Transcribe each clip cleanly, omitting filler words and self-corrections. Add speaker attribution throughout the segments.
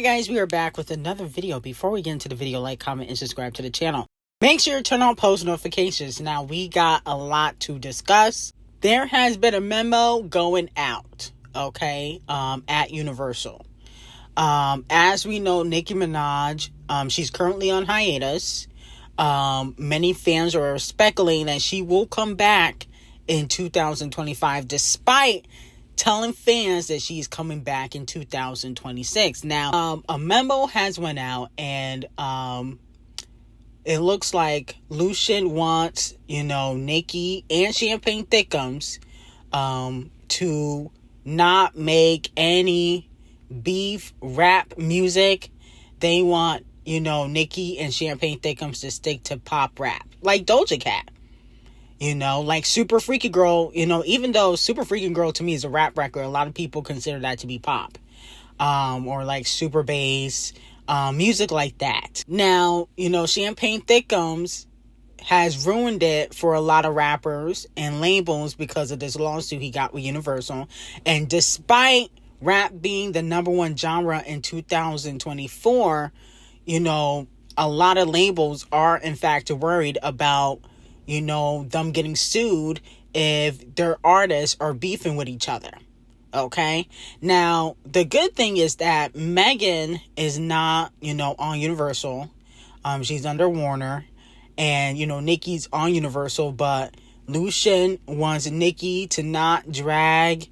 Speaker 1: Hi guys, we are back with another video. Before we get into the video, like, comment, and subscribe to the channel. Make sure to turn on post notifications. Now, we got a lot to discuss. There has been a memo going out, okay, at Universal. As we know, Nickminaj, she's currently on hiatus. Many fans are speculating that she will come back in 2025, despite telling fans that she's coming back in 2026. Now, a memo has went out, and it looks like Lucian wants, Nicki and Champagne Thickums to not make any beef rap music. They want, Nicki and Champagne Thickums to stick to pop rap, like Doja Cat. Like Super Freaky Girl, even though Super Freaky Girl to me is a rap record, a lot of people consider that to be pop. Or like super bass, music like that. Now, Champagne Thickums has ruined it for a lot of rappers and labels because of this lawsuit he got with Universal. And despite rap being the #1 genre in 2024, a lot of labels are in fact worried about them getting sued if their artists are beefing with each other. Okay. Now, the good thing is that Megan is not, on Universal. She's under Warner, and, Nicki's on Universal, but Lucian wants Nicki to not drag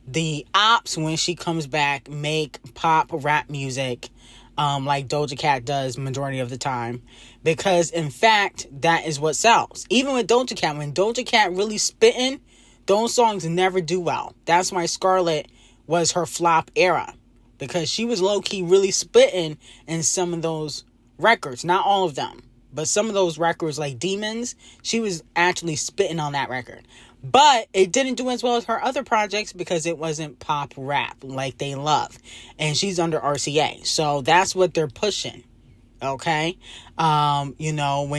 Speaker 1: the ops when she comes back, make pop rap music, like Doja Cat does majority of the time, because in fact that is what sells. Even with Doja Cat, when Doja Cat really spitting, those songs never do well. That's why Scarlet was her flop era, because she was low-key really spitting in some of those records. Not all of them, but some of those records like Demons, she was actually spitting on that record. But it didn't do as well as her other projects because it wasn't pop rap like they love. And she's under RCA. So that's what they're pushing. Okay? When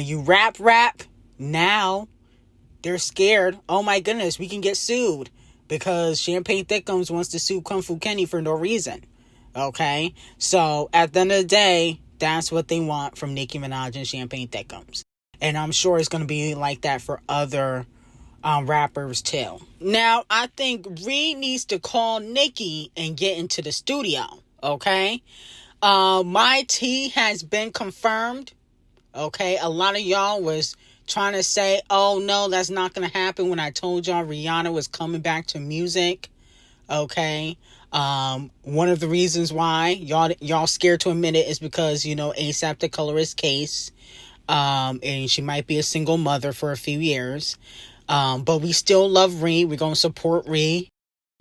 Speaker 1: you rap, now they're scared. Oh my goodness, we can get sued. Because Champagne Thickums wants to sue Kung Fu Kenny for no reason. Okay? So at the end of the day, that's what they want from Nicki Minaj and Champagne Thickums. And I'm sure it's going to be like that for other rappers too. Now, I think Reed needs to call Nicki and get into the studio. Okay? My tea has been confirmed. Okay? A lot of y'all was trying to say, oh no, that's not going to happen, when I told y'all Rihanna was coming back to music. Okay? One of the reasons why y'all scared to admit it is because, ASAP the colorist case. And she might be a single mother for a few years. But we still love Ree. We're going to support Ree.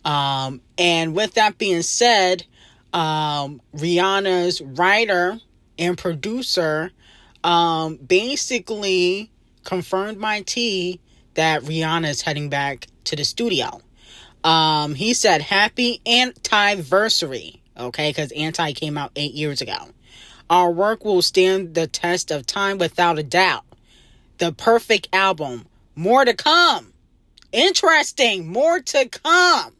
Speaker 1: And with that being said, Rihanna's writer and producer, basically confirmed my tea that Rihanna is heading back to the studio. He said, happy anniversary. Okay. Cause Anti came out 8 years ago. Our work will stand the test of time without a doubt. The perfect album. More to come. Interesting. More to come.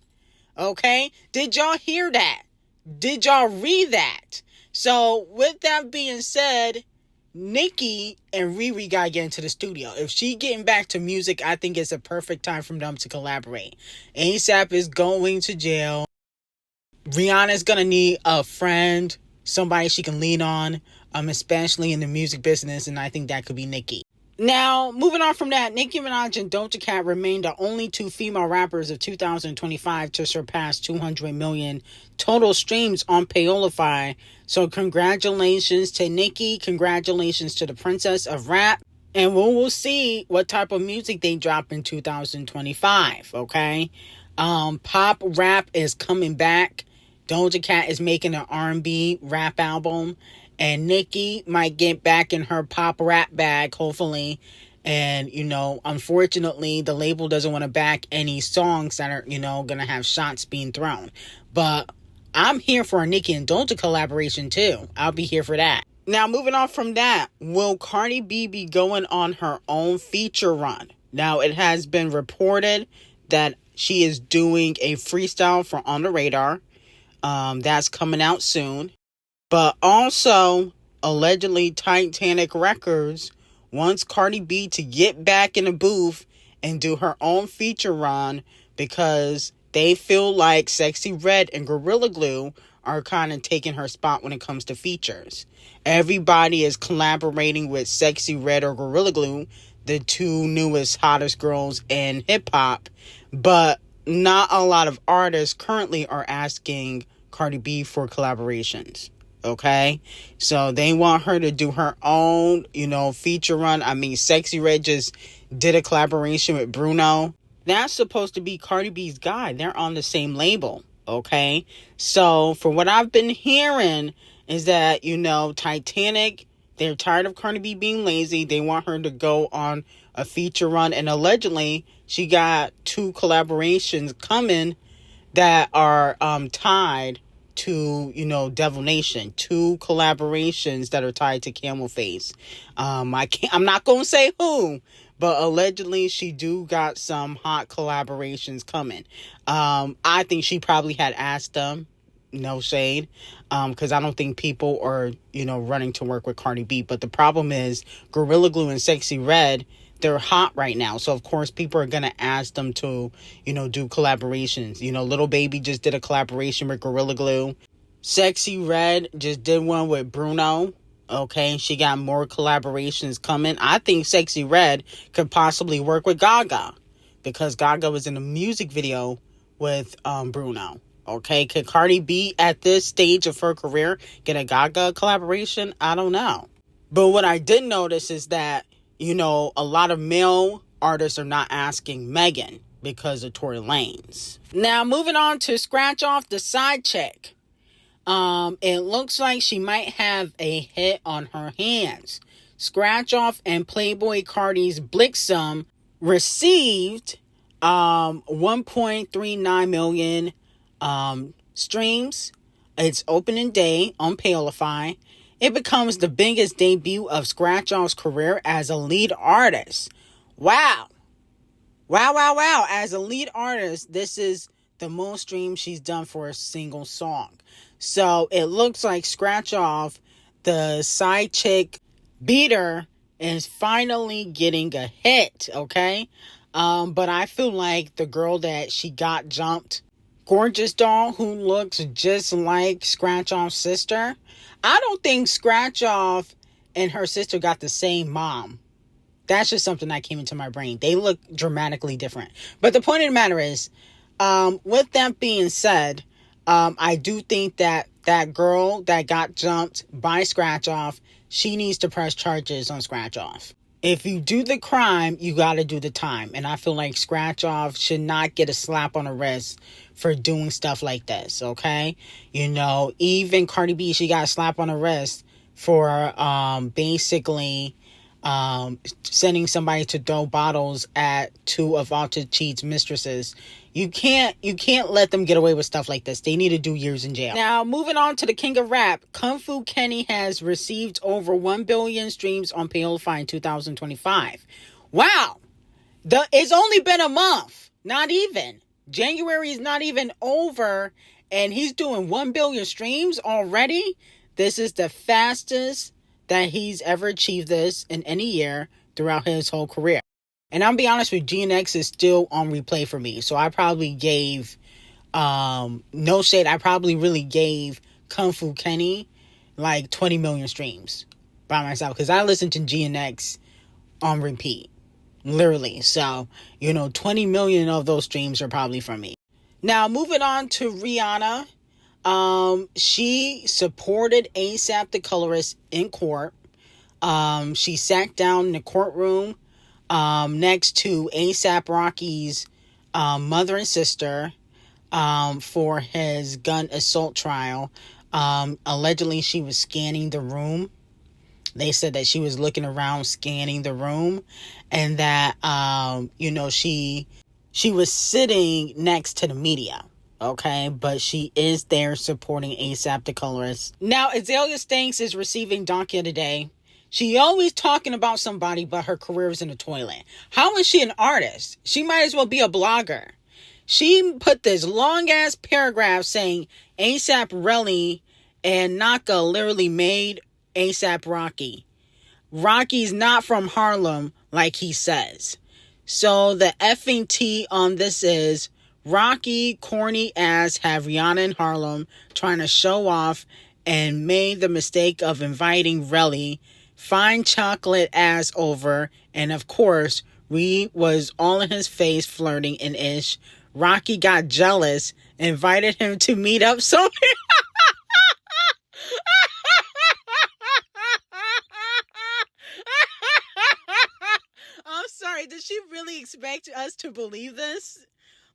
Speaker 1: Okay? Did y'all hear that? Did y'all read that? So, with that being said, Nicki and Riri gotta get into the studio. If she getting back to music, I think it's a perfect time for them to collaborate. ASAP is going to jail. Rihanna's gonna need a friend, somebody she can lean on, especially in the music business, and I think that could be Nicki. Now, moving on from that, Nicki Minaj and Doja Cat remain the only two female rappers of 2025 to surpass 200 million total streams on PAY0ŁÄ. So congratulations to Nicki, congratulations to the Princess of Rap, and we will see what type of music they drop in 2025, okay? Pop rap is coming back. Doja Cat is making an R&B rap album. And Nicki might get back in her pop rap bag, hopefully. And, unfortunately, the label doesn't want to back any songs that are, going to have shots being thrown. But I'm here for a Nicki and Doja collaboration, too. I'll be here for that. Now, moving on from that, will Cardi B be going on her own feature run? Now, it has been reported that she is doing a freestyle for On the Radar. That's coming out soon. But also, allegedly, Titanic Records wants Cardi B to get back in the booth and do her own feature run because they feel like Sexy Red and Gorilla Glue are kind of taking her spot when it comes to features. Everybody is collaborating with Sexy Red or Gorilla Glue, the two newest, hottest girls in hip-hop, but not a lot of artists currently are asking Cardi B for collaborations. Okay, so they want her to do her own, feature run. I mean, Sexy Red just did a collaboration with Bruno. That's supposed to be Cardi B's guy. They're on the same label. Okay, so for what I've been hearing is that, Titanic, they're tired of Cardi B being lazy. They want her to go on a feature run. And allegedly, she got 2 collaborations coming that are tied to, Devil Nation. 2 collaborations that are tied to Camel Face. I'm not going to say who, but allegedly she do got some hot collaborations coming. I think she probably had asked them. No shade. Because I don't think people are, running to work with Cardi B. But the problem is Gorilla Glue and Sexy Red, they're hot right now. So, of course, people are going to ask them to, do collaborations. Lil Baby just did a collaboration with Gorilla Glue. Sexy Red just did one with Bruno. Okay, she got more collaborations coming. I think Sexy Red could possibly work with Gaga because Gaga was in a music video with Bruno. Okay, could Cardi B at this stage of her career get a Gaga collaboration? I don't know. But what I did notice is that, a lot of male artists are not asking Megan because of Tory Lanez. Now, moving on to Scratch Off, the side chick. It looks like she might have a hit on her hands. Scratch Off and Playboy Cardi's Blixum received 1.39 million streams. Its opening day on PAY0ŁÄ. It becomes the biggest debut of Scratch Off's career as a lead artist. Wow. As a lead artist, this is the most streams she's done for a single song. So it looks like Scratch Off, the side chick beater, is finally getting a hit, okay? But I feel like the girl that she got jumped, Gorgeous Doll, who looks just like Scratch Off's sister. I don't think Scratch Off and her sister got the same mom. That's just something that came into my brain. They look dramatically different. But the point of the matter is, with that being said, I do think that that girl that got jumped by Scratch Off, she needs to press charges on Scratch Off. If you do the crime, you got to do the time. And I feel like Scratch Off should not get a slap on the wrist for doing stuff like this, okay? Even Cardi B, she got a slap on the wrist for basically sending somebody to throw bottles at 2 of Ature Cheat's mistresses. You can't let them get away with stuff like this. They need to do years in jail. Now, moving on to the king of rap, Kung Fu Kenny has received over 1 billion streams on PAY0ŁÄ in 2025. Wow. It's only been a month. Not even. January is not even over, and he's doing 1 billion streams already. This is the fastest that he's ever achieved this in any year throughout his whole career. And I'll be honest with you, GNX is still on replay for me. So I probably gave, no shade, I probably really gave Kung Fu Kenny like 20 million streams by myself. Because I listened to GNX on repeat. Literally. So, 20 million of those streams are probably from me. Now, moving on to Rihanna. She supported ASAP the colorist in court. She sat down in the courtroom next to ASAP Rocky's mother and sister for his gun assault trial. Allegedly, she was scanning the room. They said that she was looking around scanning the room and that, she was sitting next to the media. Okay, but she is there supporting ASAP the colorist. Now, Azalea Stanks is receiving Donkey of the Day. She always talking about somebody, but her career is in the toilet. How is she an artist? She might as well be a blogger. She put this long-ass paragraph saying ASAP Relly And Naka literally made A$AP Rocky. Rocky's not from Harlem like he says. So the effing tea on this is Rocky, corny ass, have Rihanna in Harlem trying to show off and made the mistake of inviting Relly, fine chocolate ass over, and of course, Ree was all in his face flirting and ish. Rocky got jealous, invited him to meet up somewhere. I'm sorry, did she really expect us to believe this?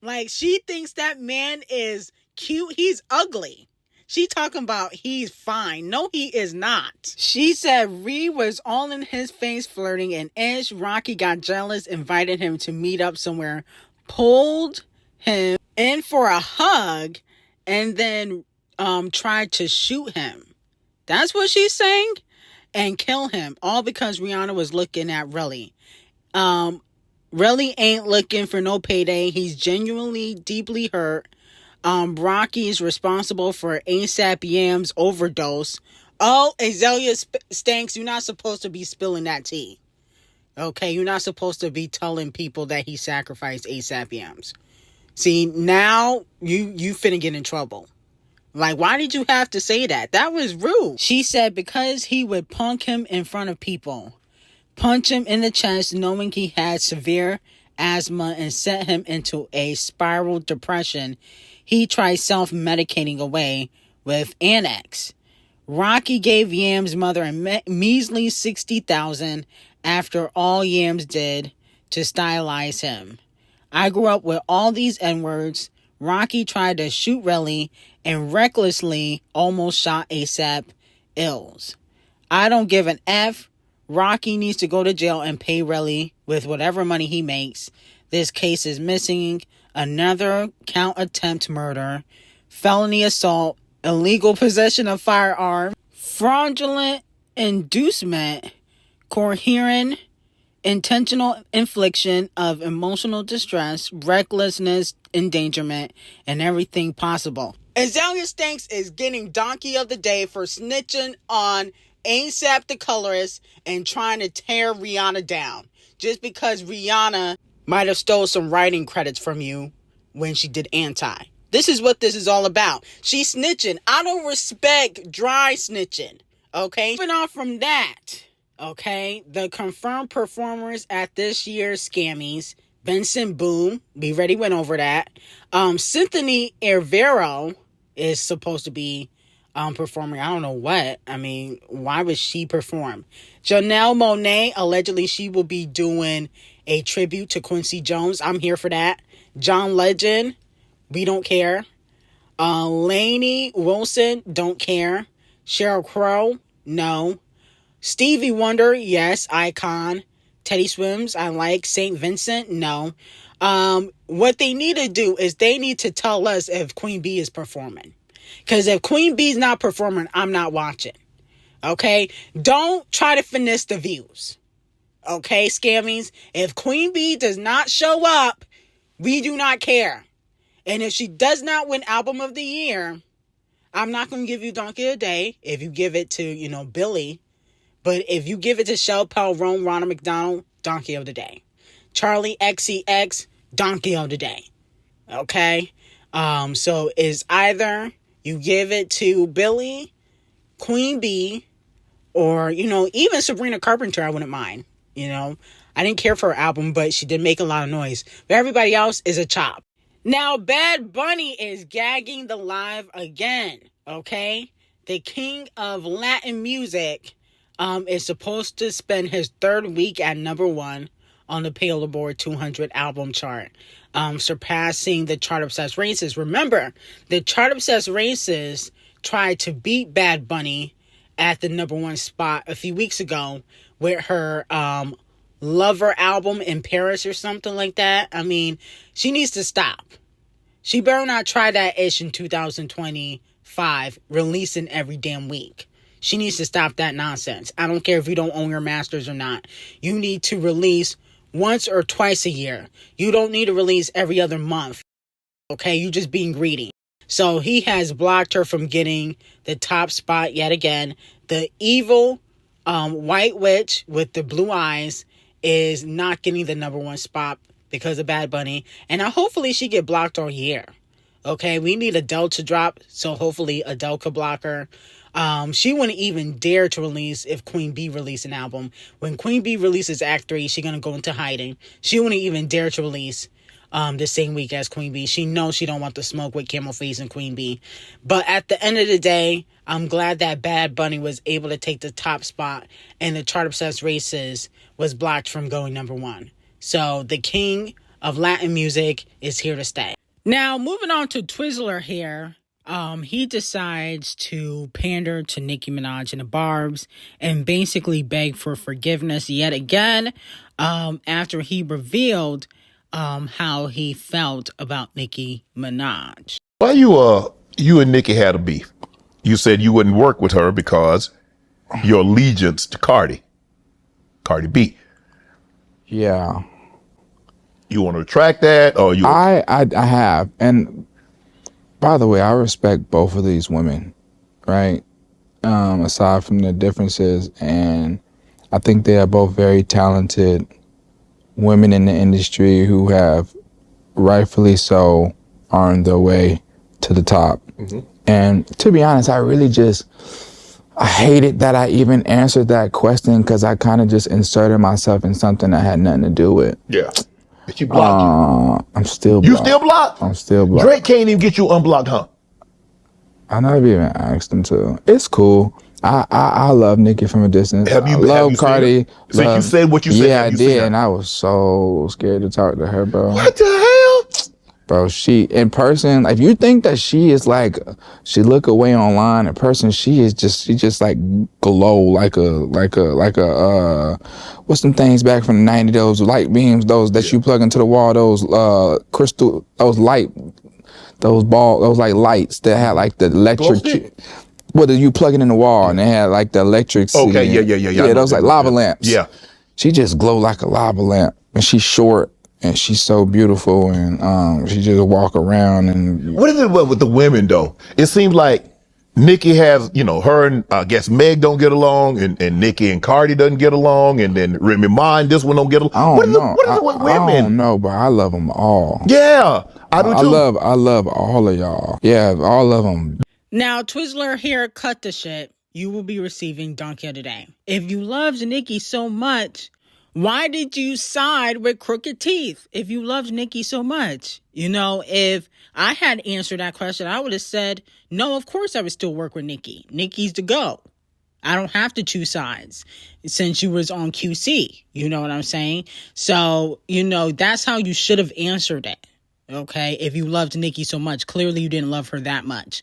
Speaker 1: Like, she thinks that man is cute. He's ugly. She talking about he's fine. No, he is not. She said Ree was all in his face flirting and ish. Rocky got jealous, invited him to meet up somewhere, pulled him in for a hug, and then tried to shoot him. That's what she's saying? And kill him. All because Rihanna was looking at Relly. Relly ain't looking for no payday. He's genuinely deeply hurt. Rocky is responsible for A$AP Yam's overdose. Oh, Azalea Stanks, you're not supposed to be spilling that tea. Okay, you're not supposed to be telling people that he sacrificed A$AP Yams. See, now you finna get in trouble. Like, why did you have to say that? That was rude. She said because he would punk him in front of people. Punch him in the chest knowing he had severe asthma and sent him into a spiral depression. He tried self-medicating away with Annex. Rocky gave Yam's mother a measly $60,000 after all Yams did to stylize him. I grew up with all these N-words. Rocky tried to shoot Relly and recklessly almost shot A$AP Ills. I don't give an F. Rocky needs to go to jail and pay Relly with whatever money he makes. This case is missing another count attempt murder, felony assault, illegal possession of firearm, fraudulent inducement, coherent, intentional infliction of emotional distress, recklessness, endangerment, and everything possible. Azalea Stanks is getting Donkey of the Day for snitching on A$AP the colorist and trying to tear Rihanna down. Just because Rihanna might have stole some writing credits from you when she did Anti. This is what this is all about. She's snitching. I don't respect dry snitching. Okay? Moving on from that. Okay? The confirmed performers at this year's Scammys. Benson Boone. We already went over that. Cynthia Erivo is supposed to be performing. I don't know what. I mean, why would she perform? Janelle Monáe, allegedly she will be doing a tribute to Quincy Jones. I'm here for that. John Legend, we don't care. Lainey Wilson, don't care. Sheryl Crow, no. Stevie Wonder, yes, icon. Teddy Swims, I like. St. Vincent, no. What they need to do is they need to tell us if Queen Bee is performing. Because if Queen Bee's not performing, I'm not watching. Okay? Don't try to finesse the views. Okay, Scammies? If Queen Bee does not show up, we do not care. And if she does not win Album of the Year, I'm not going to give you Donkey of the Day if you give it to, Billy. But if you give it to Shel Pelrone, Ronald McDonald, Donkey of the Day. Charlie XCX, Donkey of the Day. Okay? So is either you give it to Billy, Queen Bee, or, even Sabrina Carpenter, I wouldn't mind. I didn't care for her album, but she did make a lot of noise. But everybody else is a chop. Now, Bad Bunny is gagging the live again, okay? The king of Latin music is supposed to spend his third week at #1 on the PAY0ŁÄ 200 album chart, surpassing the Chart Obsessed Races. Remember, the Chart Obsessed Races tried to beat Bad Bunny at the #1 spot a few weeks ago with her Lover album in Paris or something like that. I mean, she needs to stop. She better not try that ish in 2025, releasing every damn week. She needs to stop that nonsense. I don't care if you don't own your masters or not. You need to release once or twice a year. You don't need to release every other month. Okay, you just being greedy. So he has blocked her from getting the top spot yet again. The evil white witch with the blue eyes is not getting the number one spot because of Bad Bunny. And hopefully she get blocked all year. Okay, we need Adele to drop, so hopefully Adele could block her. She wouldn't even dare to release if Queen B released an album. When Queen B releases Act 3, she's gonna go into hiding. She wouldn't even dare to release the same week as Queen B. She knows she don't want the smoke with Camel Face and Queen B. But at the end of the day, I'm glad that Bad Bunny was able to take the top spot and the Chart Obsessed Races was blocked from going number one. So the king of Latin music is here to stay. Now, moving on to Twizzler here. He decides to pander to Nicki Minaj and the Barbs and basically beg for forgiveness yet again after he revealed how he felt about Nicki Minaj.
Speaker 2: Why you and Nicki had a beef? You said you wouldn't work with her because your allegiance to Cardi B.
Speaker 3: Yeah.
Speaker 2: You want to retract that, or you?
Speaker 3: I have, and by the way, I respect both of these women, right? Aside from the differences, and I think they are both very talented women in the industry who have rightfully so earned their way to the top. Mm-hmm. And to be honest, I hated that I even answered that question because I kind of just inserted myself in something that had nothing to do with.
Speaker 2: Yeah. But you blocked you.
Speaker 3: I'm still blocked.
Speaker 2: You still blocked?
Speaker 3: I'm still blocked.
Speaker 2: Drake can't even get you unblocked, huh?
Speaker 3: I never even asked him to. It's cool. I love Nicki from a distance. I love Cardi.
Speaker 2: So you said what you said.
Speaker 3: Yeah, I did, and I was so scared to talk to her, bro.
Speaker 2: What the hell?
Speaker 3: Bro, she in person, if you think that she is like, she look away online, in person, she just like glow like a what's them things back from the 90s, those light beams, those that you plug into the wall, those crystal, those light, those like lights that had like the electric, whether you plug it in the wall and they had like the electric.
Speaker 2: Okay, yeah.
Speaker 3: Those like lava lamps.
Speaker 2: Yeah.
Speaker 3: She just glow like a lava lamp, and she's short. And she's so beautiful, and she just walk around. And
Speaker 2: what is it with the women though? It seems like Nicki has, her and I guess Meg don't get along, and Nicki and Cardi doesn't get along, and then Remy Ma and this one don't get along.
Speaker 3: I don't know.
Speaker 2: What is it with women?
Speaker 3: I don't know, but I love them all.
Speaker 2: Yeah, I do too.
Speaker 3: I love all of y'all. Yeah, all of them.
Speaker 1: Now, Twizzler here, cut the shit. You will be receiving Donkey of the Day. If you loved Nicki so much, why did you side with Crooked Teeth if you loved Nicki so much? If I had answered that question, I would have said, no, of course I would still work with Nicki. Nicki's the go. I don't have to choose sides since you was on QC. You know what I'm saying? So, that's how you should have answered it. Okay, if you loved Nicki so much, clearly you didn't love her that much.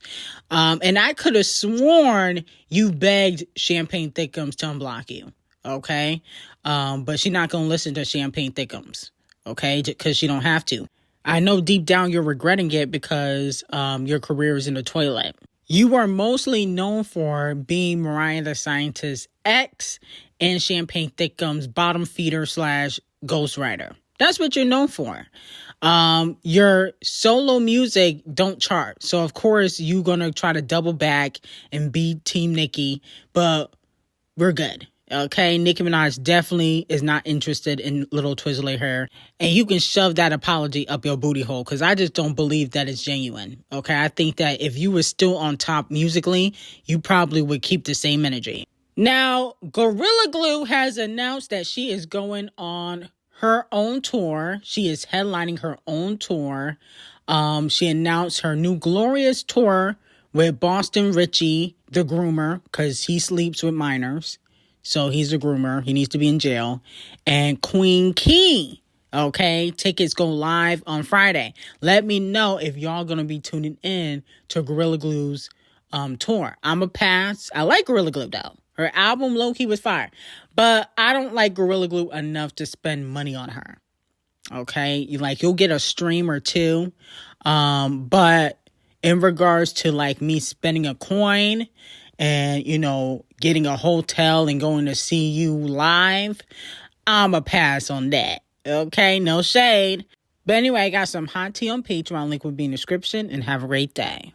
Speaker 1: And I could have sworn you begged Champagne Thickums to unblock you. Okay, but she's not gonna listen to Champagne Thickums, okay, because she don't have to. I know deep down you're regretting it because your career is in the toilet. You are mostly known for being Mariah the Scientist's ex and Champagne Thickums' bottom feeder / ghostwriter. That's what you're known for. Your solo music don't chart, so of course you're gonna try to double back and be Team Nicki, but we're good. Okay, Nicki Minaj definitely is not interested in little Twizzler hair. And you can shove that apology up your booty hole because I just don't believe that it's genuine. Okay, I think that if you were still on top musically, you probably would keep the same energy. Now, Gorilla Glue has announced that she is going on her own tour. She is headlining her own tour. She announced her new Glorious tour with Boston Richie, the groomer, because he sleeps with minors. So he's a groomer. He needs to be in jail. And Queen Key. Okay, tickets go live on Friday. Let me know if y'all going to be tuning in to Gorilla Glue's tour. I'm a pass. I like Gorilla Glue, though. Her album, low-key, was fire. But I don't like Gorilla Glue enough to spend money on her. Okay? You'll get a stream or two. But in regards to, me spending a coin and, getting a hotel and going to see you live, I'm a pass on that. Okay? No shade. But anyway, I got some hot tea on Patreon. Link will be in the description. And have a great day.